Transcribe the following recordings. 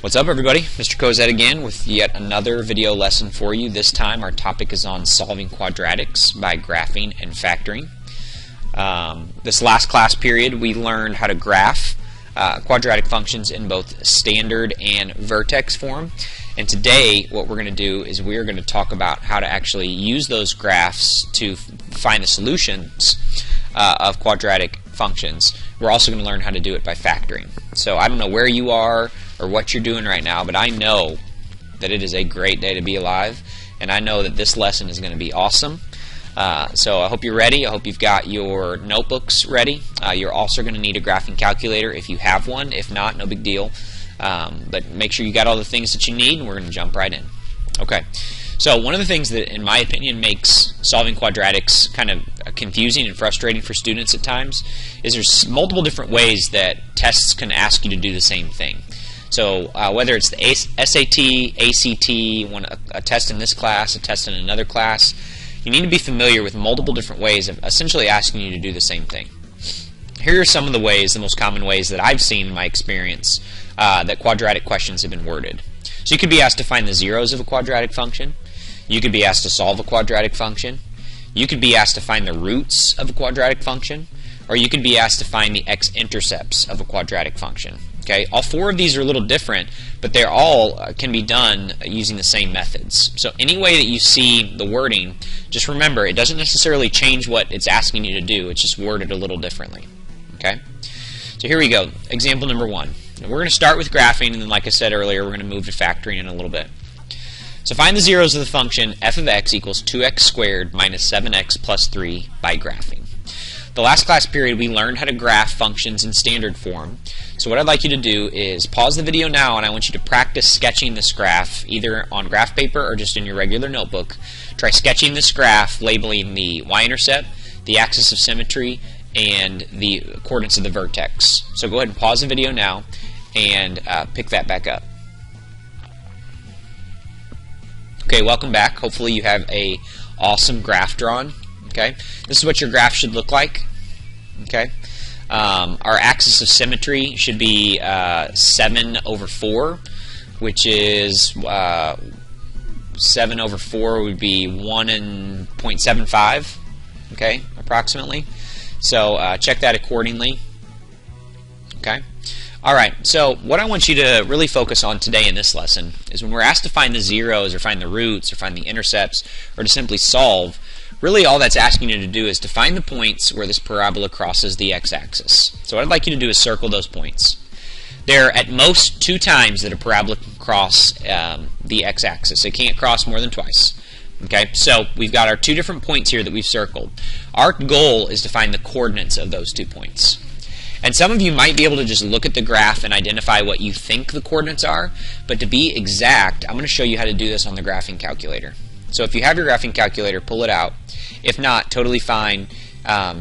What's up, everybody? Mr. Cozette again with yet another video lesson for you. This time our topic is on solving quadratics by graphing and factoring. This last class period we learned how to graph quadratic functions in both standard and vertex form. And today what we're going to do is we're going to talk about how to actually use those graphs to find the solutions of quadratic functions. We're also going to learn how to do it by factoring. So I don't know where you are or what you're doing right now, but I know that it is a great day to be alive, and I know that this lesson is going to be awesome. So I hope you're ready. I hope you've got your notebooks ready. You're also going to need a graphing calculator if you have one. If not, no big deal. But make sure you got all the things that you need, and we're going to jump right in. Okay. So one of the things that, in my opinion, makes solving quadratics kind of confusing and frustrating for students at times is there's multiple different ways that tests can ask you to do the same thing. So whether it's the SAT, ACT, a test in this class, a test in another class, you need to be familiar with multiple different ways of essentially asking you to do the same thing. Here are some of the ways, the most common ways that I've seen in my experience that quadratic questions have been worded. So you could be asked to find the zeros of a quadratic function. You could be asked to solve a quadratic function. You could be asked to find the roots of a quadratic function. Or you could be asked to find the x-intercepts of a quadratic function. Okay? All four of these are a little different, but they're all can be done using the same methods. So any way that you see the wording, just remember, it doesn't necessarily change what it's asking you to do. It's just worded a little differently. Okay? So here we go. Example number 1. We're going to start with graphing, and then, like I said earlier, we're going to move to factoring in a little bit. So find the zeros of the function f of x equals 2x squared minus 7x plus 3 by graphing. The last class period we learned how to graph functions in standard form. So what I'd like you to do is pause the video now, and I want you to practice sketching this graph either on graph paper or just in your regular notebook. Try sketching this graph, labeling the y-intercept, the axis of symmetry, and the coordinates of the vertex. So go ahead and pause the video now and pick that back up. Okay, welcome back. Hopefully you have a awesome graph drawn. Okay, this is what your graph should look like. Okay, our axis of symmetry should be 7 over 4, which is 7 over 4 would be 1.75. Okay, approximately. So check that accordingly. Okay. All right, so what I want you to really focus on today in this lesson is when we're asked to find the zeros or find the roots or find the intercepts or to simply solve, really all that's asking you to do is to find the points where this parabola crosses the x-axis. So what I'd like you to do is circle those points. There are at most 2 times that a parabola can cross the x-axis. It can't cross more than twice. Okay, so we've got our 2 different points here that we've circled. Our goal is to find the coordinates of those 2 points. And some of you might be able to just look at the graph and identify what you think the coordinates are, but to be exact, I'm going to show you how to do this on the graphing calculator. So if you have your graphing calculator, pull it out. If not, totally fine.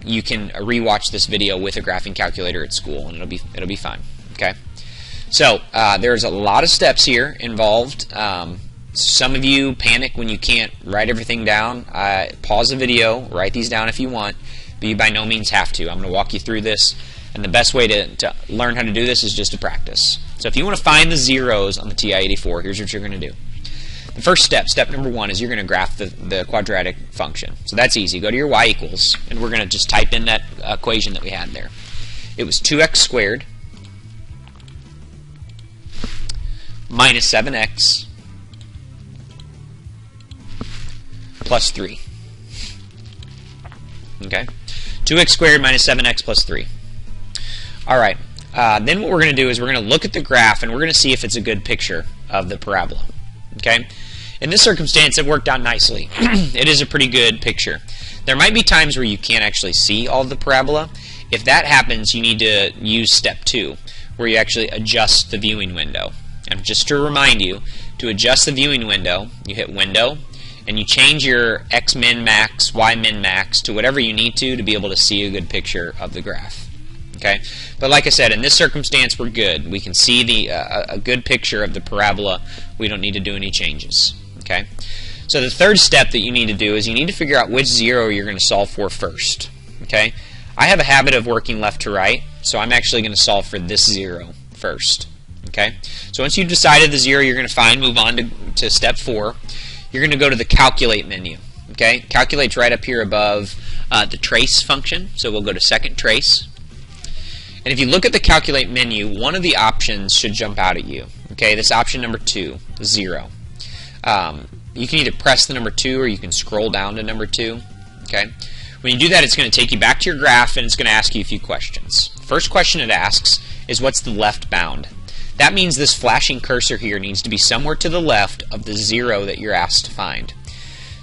You can rewatch this video with a graphing calculator at school, and it'll be fine. Okay. So there's a lot of steps here involved. Some of you panic when you can't write everything down. Pause the video, write these down if you want, but you by no means have to. I'm going to walk you through this, and the best way to learn how to do this is just to practice. So if you want to find the zeros on the TI-84, here's what you're going to do. The first step, step number 1, is you're going to graph the quadratic function. So that's easy. Go to your y equals, and we're going to just type in that equation that we had there. It was 2x squared minus 7x plus 3. Okay? 2x squared minus 7x plus 3. All right. Then what we're going to do is we're going to look at the graph, and we're going to see if it's a good picture of the parabola. Okay? In this circumstance, it worked out nicely. It is a pretty good picture. There might be times where you can't actually see all of the parabola. If that happens, you need to use step 2, where you actually adjust the viewing window. And just to remind you, to adjust the viewing window, you hit Window, and you change your X min max, Y min max to whatever you need to be able to see a good picture of the graph. Okay, but like I said, in this circumstance, we're good. We can see a good picture of the parabola. We don't need to do any changes. Okay, so the third step that you need to do is you need to figure out which zero you're going to solve for first. Okay, I have a habit of working left to right, so I'm actually going to solve for this zero first. Okay, so once you've decided the 0 you're going to find, move on to step 4. You're going to go to the calculate menu. Okay, calculate's right up here above the trace function, so we'll go to second trace. And if you look at the calculate menu, one of the options should jump out at you. Okay, this option number 2, 0. You can either press the number 2 or you can scroll down to number 2. Okay, when you do that, it's going to take you back to your graph and it's going to ask you a few questions. First question it asks is, what's the left bound? That means this flashing cursor here needs to be somewhere to the left of the 0 that you're asked to find.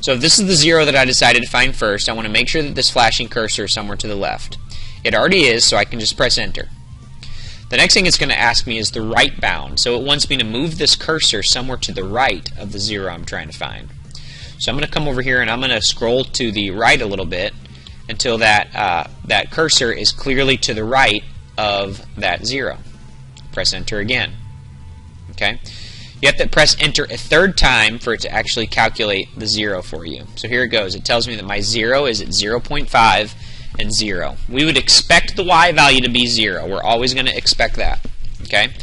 So if this is the 0 that I decided to find first, I want to make sure that this flashing cursor is somewhere to the left. It already is, so I can just press enter. The next thing it's going to ask me is the right bound. So it wants me to move this cursor somewhere to the right of the 0 I'm trying to find. So I'm going to come over here and I'm going to scroll to the right a little bit until that cursor is clearly to the right of that 0. Press enter again. Okay? You have to press enter a third time for it to actually calculate the 0 for you. So here it goes. It tells me that my 0 is at 0.5 and 0. We would expect the y value to be 0. We're always going to expect that. Okay?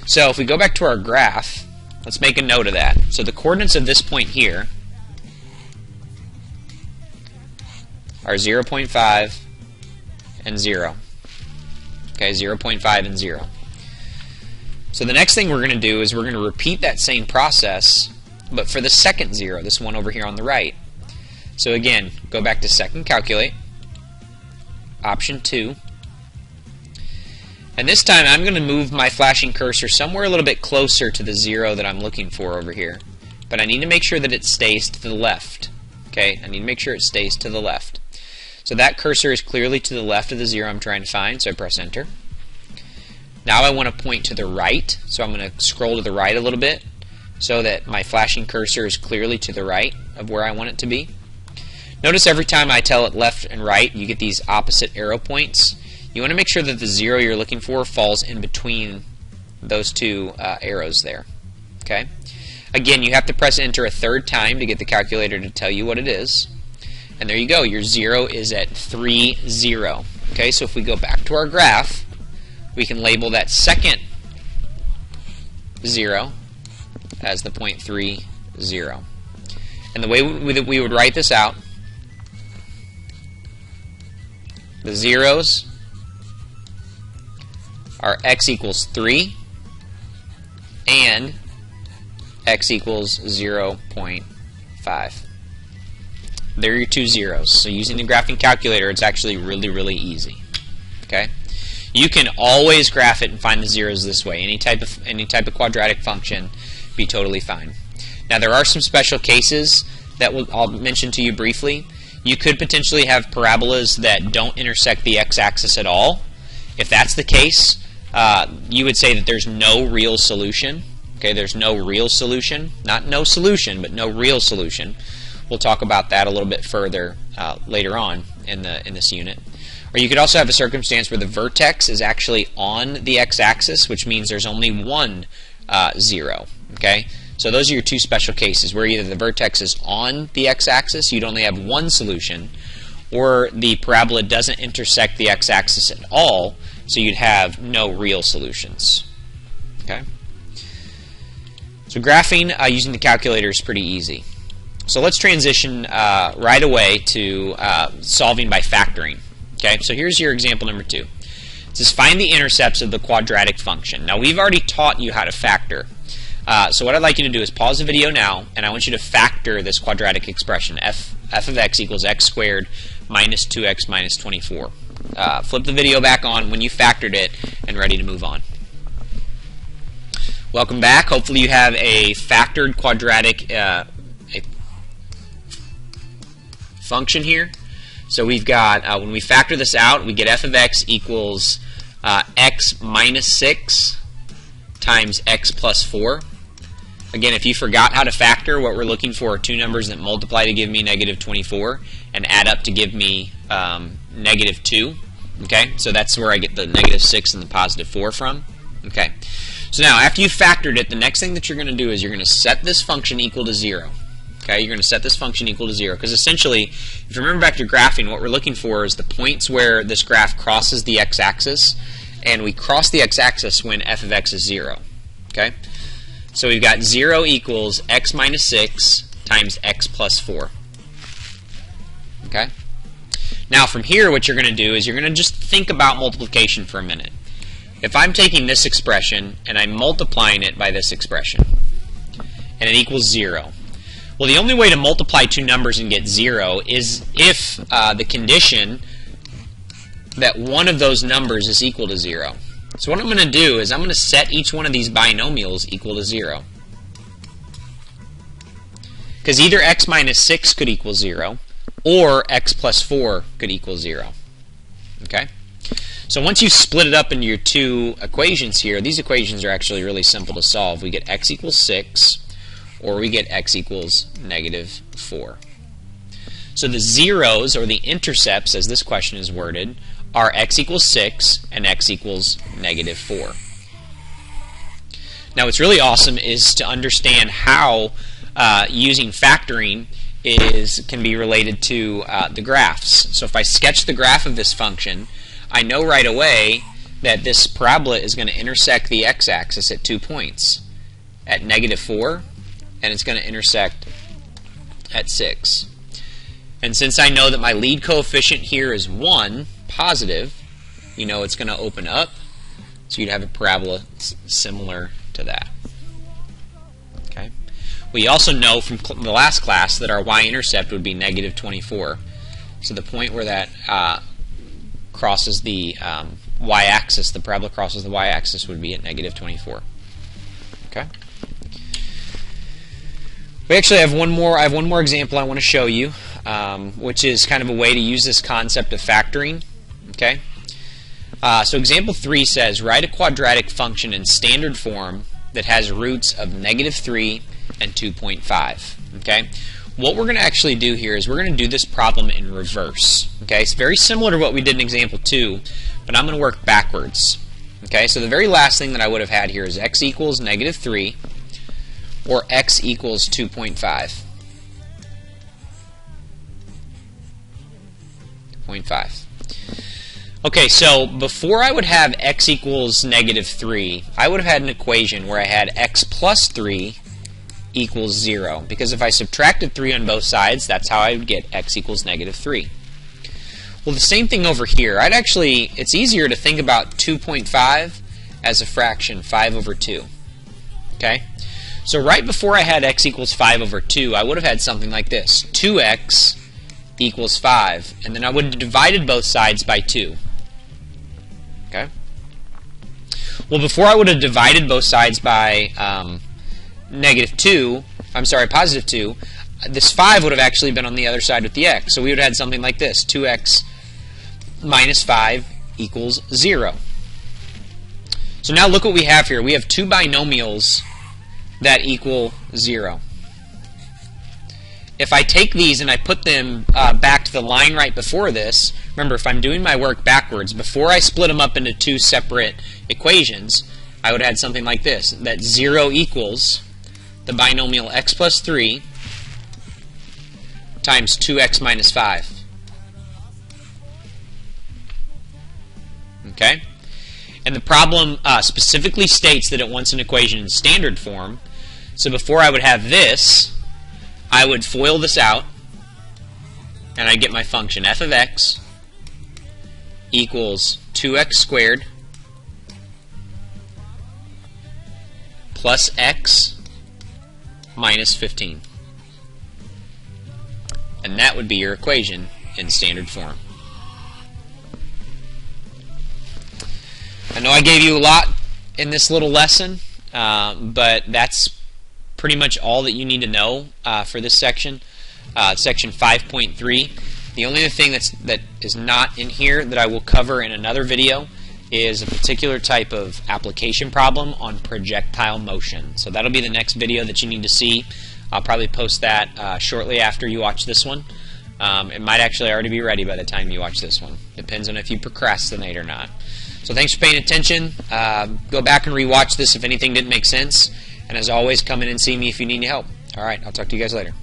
So if we go back to our graph, let's make a note of that. So the coordinates of this point here are 0.5 and 0. Okay, 0.5 and 0. So the next thing we're going to do is we're going to repeat that same process, but for the second 0, this one over here on the right. So again, go back to second calculate, option 2, and this time I'm going to move my flashing cursor somewhere a little bit closer to the 0 that I'm looking for over here. But I need to make sure that it stays to the left. Okay, I need to make sure it stays to the left. So that cursor is clearly to the left of the 0 I'm trying to find, so I press enter. Now I want to point to the right, so I'm going to scroll to the right a little bit so that my flashing cursor is clearly to the right of where I want it to be. Notice every time I tell it left and right, you get these opposite arrow points. You want to make sure that the 0 you're looking for falls in between those two arrows there. Okay? Again, you have to press enter a third time to get the calculator to tell you what it is. And there you go. Your 0 is at 3, 0. Okay, so if we go back to our graph, we can label that second 0 as the point 3, 0. And the way we would write this out, the zeros are x equals 3 and x equals 0.5. They're your two zeros. So using the graphing calculator, it's actually really, really easy. Okay? You can always graph it and find the zeros this way. Any type of quadratic function, be totally fine. Now there are some special cases that I'll mention to you briefly. You could potentially have parabolas that don't intersect the x-axis at all. If that's the case, you would say that there's no real solution. Okay, there's no real solution. Not no solution, but no real solution. We'll talk about that a little bit further later on in this unit. Or you could also have a circumstance where the vertex is actually on the x-axis, which means there's only one 0. Okay, so those are your two special cases, where either the vertex is on the x-axis, you'd only have one solution, or the parabola doesn't intersect the x-axis at all, so you'd have no real solutions. Okay. So graphing using the calculator is pretty easy. So let's transition right away to solving by factoring. Okay, so here's your example number 2. It says find the intercepts of the quadratic function. Now we've already taught you how to factor. So what I'd like you to do is pause the video now, and I want you to factor this quadratic expression. F of x equals x squared minus 2x minus 24. Flip the video back on when you factored it and ready to move on. Welcome back. Hopefully you have a factored quadratic function here. So we've got, when we factor this out, we get f of x equals x minus 6 times x plus 4. Again, if you forgot how to factor, what we're looking for are two numbers that multiply to give me negative 24 and add up to give me negative 2. Okay, so that's where I get the negative 6 and the positive 4 from. Okay, so now after you've factored it, the next thing that you're going to do is you're going to set this function equal to 0. Okay, you're going to set this function equal to 0, because essentially, if you remember back to graphing, what we're looking for is the points where this graph crosses the x-axis, and we cross the x-axis when f of x is 0. Okay? So we've got 0 equals x minus 6 times x plus 4. Okay? Now from here, what you're going to do is you're going to just think about multiplication for a minute. If I'm taking this expression and I'm multiplying it by this expression, and it equals 0, well, the only way to multiply two numbers and get 0 is if the condition that one of those numbers is equal to 0. So what I'm going to do is I'm going to set each one of these binomials equal to 0. Because either x minus 6 could equal 0, or x plus 4 could equal 0. Okay? So once you split it up into your two equations here, these equations are actually really simple to solve. We get x equals 6, or we get x equals negative 4. So the zeros, or the intercepts, as this question is worded, are x equals 6 and x equals negative 4. Now what's really awesome is to understand how using factoring can be related to the graphs. So if I sketch the graph of this function, I know right away that this parabola is going to intersect the x-axis at 2 points, at negative 4, and it's going to intersect at 6. And since I know that my lead coefficient here is 1, positive, you know it's going to open up, so you'd have a parabola similar to that. Okay. We also know from the last class that our y-intercept would be negative 24. So the point where that crosses the y-axis, the parabola crosses the y-axis, would be at negative 24. Okay. We actually have one more. I have one more example I want to show you, which is kind of a way to use this concept of factoring. Okay. So example 3 says, write a quadratic function in standard form that has roots of negative 3 and 2.5. Okay. What we're going to actually do here is we're going to do this problem in reverse. Okay. It's very similar to what we did in example 2, but I'm going to work backwards. Okay. So the very last thing that I would have had here is x equals negative 3. Or x equals 2.5. 2.5. Okay, so before I would have x equals negative 3, I would have had an equation where I had x plus 3 equals 0. Because if I subtracted 3 on both sides, that's how I would get x equals negative 3. Well, the same thing over here. It's easier to think about 2.5 as a fraction, 5 over 2. Okay? So right before I had x equals 5 over 2, I would have had something like this. 2x equals 5. And then I would have divided both sides by 2. Okay? Well, before I would have divided both sides by positive 2, this 5 would have actually been on the other side with the x. So we would have had something like this. 2x minus 5 equals 0. So now look what we have here. We have two binomials that equal 0. If I take these and I put them back to the line right before this, remember if I'm doing my work backwards, before I split them up into two separate equations, I would have had something like this, that 0 equals the binomial x plus 3 times 2x minus 5. Okay? And the problem specifically states that it wants an equation in standard form. So before I would have this, I would FOIL this out, and I'd get my function f of x equals 2x squared plus x minus 15. And that would be your equation in standard form. I know I gave you a lot in this little lesson, but that's pretty much all that you need to know for this section. Section 5.3. The only other thing that is not in here that I will cover in another video is a particular type of application problem on projectile motion. So that'll be the next video that you need to see. I'll probably post that shortly after you watch this one. It might actually already be ready by the time you watch this one. Depends on if you procrastinate or not. So thanks for paying attention. Go back and rewatch this if anything didn't make sense. And as always, come in and see me if you need any help. All right, I'll talk to you guys later.